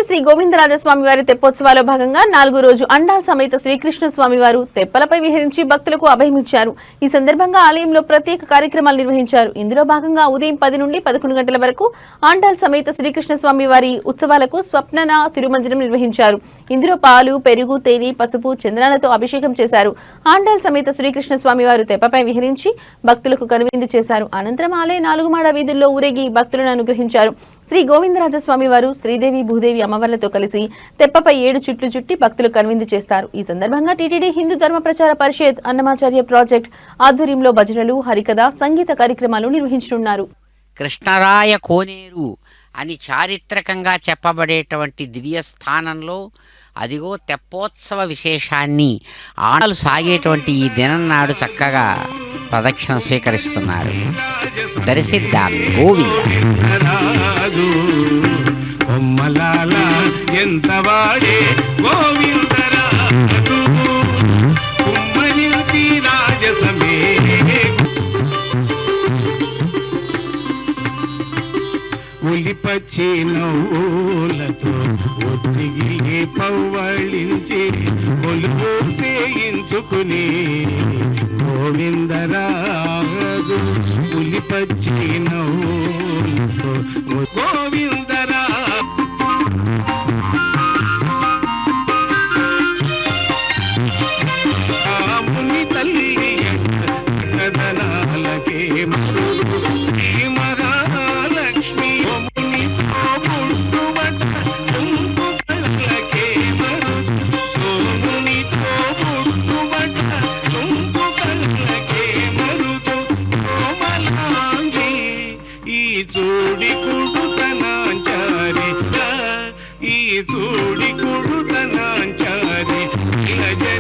శ్రీ గోవిందరాజస్వామి వారి తెప్పోత్సవాల్లో భాగంగా 4వ రోజు అండా సమేత శ్రీకృష్ణ స్వామి వారు తెప్పలపై విహరించి భక్తులకు అభయమిచ్చారు. ఈ సందర్భంగా ఆలయంలో ప్రత్యేక కార్యక్రమాలు నిర్వహించారు. ఇందులో భాగంగా ఉదయం 10 నుండి 11 గంటల వరకు ఆండాల్ సమేత శ్రీకృష్ణ స్వామి వారి ఉత్సవాలకు స్వప్నన తిరుమంజనం నిర్వహించారు. ఇందులో పాలు, పెరుగు, తేనె, పసుపు, చందనాలతో అభిషేకం చేశారు. ఆండాల్ సమేత శ్రీకృష్ణ స్వామి వారు తెప్పపై విహరించి భక్తులకు కనువిందు చేశారు. అనంతరం ఆలయ 4 మాడ వీధుల్లో ఊరేగి భక్తులను అనుగ్రహించారు. శ్రీ గోవిందరాజస్వామి వారు శ్రీదేవి, భూదేవి అమ్మవార్లతో కలిసి తెప్పపై 7 చుట్లు చుట్టి భక్తులు కనువిందు చేస్తారు. ఈ సందర్భంగా టీటీడీ హిందూ ధర్మ ప్రచార పరిషత్ అన్నమాచార్య ప్రాజెక్ట్ ఆధ్వర్యంలో భజనలు, హరికథ, సంగీత కార్యక్రమాలు నిర్వహించనున్నారు. కృష్ణరాయ కోనేరు అని చారిత్రకంగా చెప్పబడేటువంటి దివ్య స్థానంలో అదిగో తెప్పోత్సవ విశేషాన్ని ఆటలు సాగేటువంటి ఈ దినం నాడు చక్కగా ప్రదక్షిణ స్వీకరిస్తున్నారు. దర్శిద్దాం గోవింద. ఉలిపచ్చి నవ్వులతో ఒత్తిగి పవ్వళించి ఒలుగు సేయించుకుని గోవిందరాజు. ఉలిపచ్చి నవ్వులతో గోవిందరా ముని తల్లి కదనాలకే చూడి కుడుతనాంచారి ఈ చూడి కుడుతనాంచారి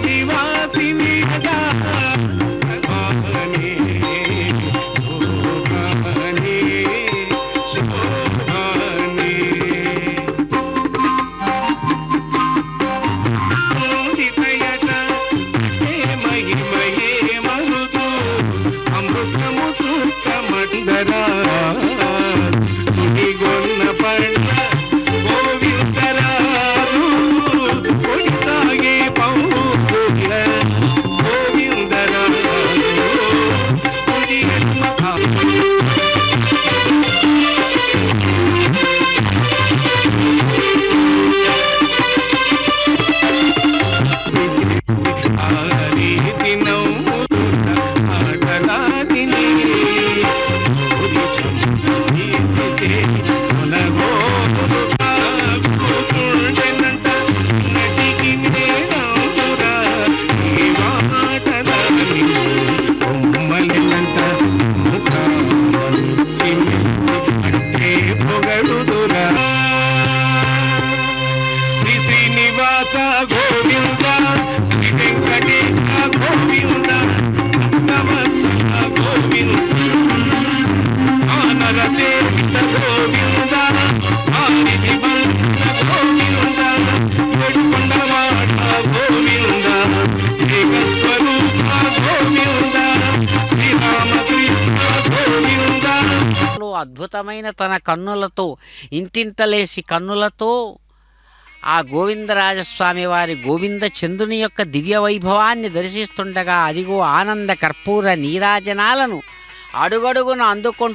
నివాసిని అమృతము చూకమందరా శ్రీనివాస గోవింద, శ్రీ వెంకటేశ గోవింద, నమస్స గోవింద, ఆనరసేత గోవింద, ఆదిబంధ గోవింద, ఏడుకొండలవాడ గోవింద, ఏకస్వరూప గోవింద, శ్రీరామకృష్ణ గోవింద. అద్భుతమైన తన కన్నులతో, ఇంతింతలేసి కన్నులతో ఆ గోవిందరాజస్వామి వారి గోవింద చంద్రుని యొక్క దివ్య వైభవాన్ని దర్శిస్తుండగా అదిగో ఆనంద కర్పూర నీరాజనాలను అడుగడుగున అందుకుంటూ